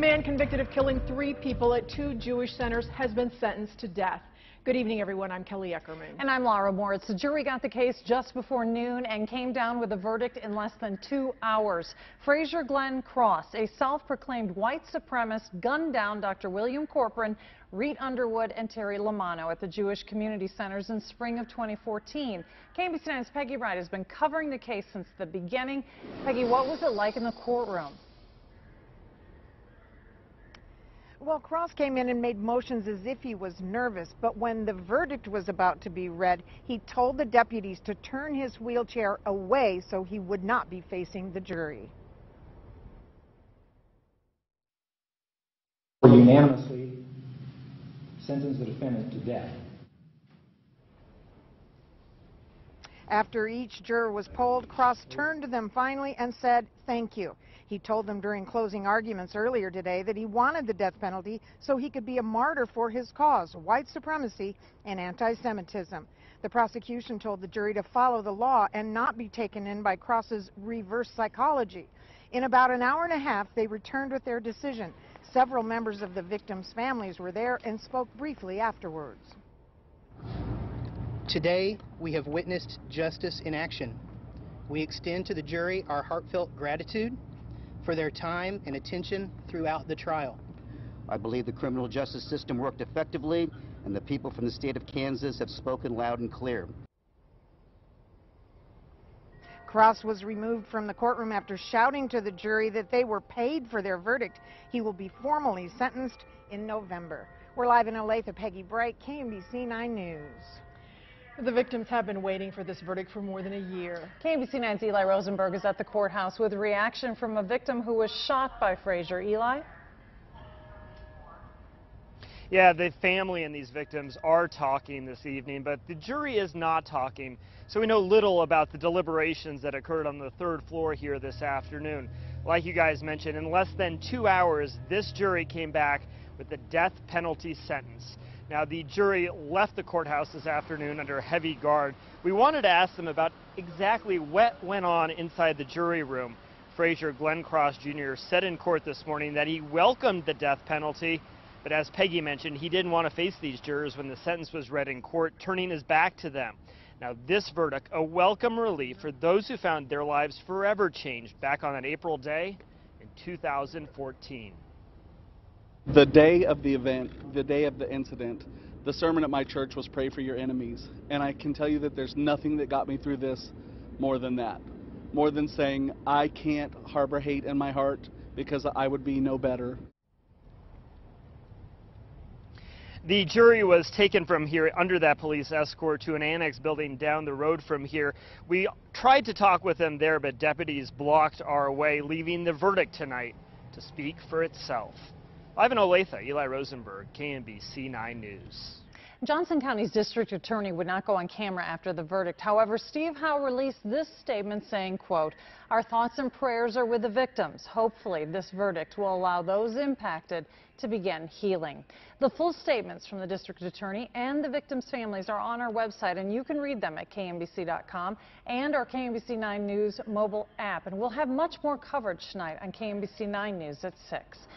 man convicted of killing 3 people at 2 Jewish centers has been sentenced to death. Good evening, everyone. I'm Kelly Eckerman. And I'm Laura Moritz. The jury got the case just before noon and came down with a verdict in less than 2 hours. Frazier Glenn Cross, a self-proclaimed white supremacist, gunned down Dr. William Corcoran, Reed Underwood, and Terry Lamanno at the Jewish Community Centers in spring of 2014. KMBC 9's Peggy Wright has been covering the case since the beginning. Peggy, what was it like in the courtroom? Well, Cross came in and made motions as if he was nervous, but when the verdict was about to be read, he told the deputies to turn his wheelchair away so he would not be facing the jury. Unanimously sentenced the defendant to death. After each juror was polled, Cross turned to them finally and said, "Thank you." He told them during closing arguments earlier today that he wanted the death penalty so he could be a martyr for his cause, white supremacy and anti-Semitism. The prosecution told the jury to follow the law and not be taken in by Cross's reverse psychology. In about an hour and a half, they returned with their decision. Several members of the victims' families were there and spoke briefly afterwards. Today, we have witnessed justice in action. We extend to the jury our heartfelt gratitude for their time and attention throughout the trial. I believe the criminal justice system worked effectively, and the people from the state of Kansas have spoken loud and clear. Cross was removed from the courtroom after shouting to the jury that they were paid for their verdict. He will be formally sentenced in November. We're live in Olathe. Peggy Bright, KMBC 9 News. The victims have been waiting for this verdict for more than a year. KMBC 9's Eli Rosenberg is at the courthouse with reaction from a victim who was shot by Frazier. Eli? Yeah, the family and these victims are talking this evening, but the jury is not talking. So we know little about the deliberations that occurred on the 3rd floor here this afternoon. Like you guys mentioned, in less than 2 hours, this jury came back with the death penalty sentence. Now, the jury left the courthouse this afternoon under heavy guard. We wanted to ask them about exactly what went on inside the jury room. Frazier Glenn Cross Jr. said in court this morning that he welcomed the death penalty, but as Peggy mentioned, he didn't want to face these jurors when the sentence was read in court, turning his back to them. Now, this verdict, a welcome relief for those who found their lives forever changed back on that April day in 2014. The day of the event, the day of the incident, the sermon at my church was "Pray for your enemies." And I can tell you that there's nothing that got me through this more than that. More than saying, I can't harbor hate in my heart because I would be no better. The jury was taken from here under that police escort to an annex building down the road from here. We tried to talk with them there, but deputies blocked our way, leaving the verdict tonight to speak for itself. Live in Olathe, Eli Rosenberg, KMBC 9 News. Johnson County's district attorney would not go on camera after the verdict. However, Steve Howe released this statement saying, quote, "Our thoughts and prayers are with the victims. Hopefully this verdict will allow those impacted to begin healing." The full statements from the district attorney and the victims' families are on our website, and you can read them at KMBC.com and our KMBC 9 News mobile app. And we'll have much more coverage tonight on KMBC 9 News at 6.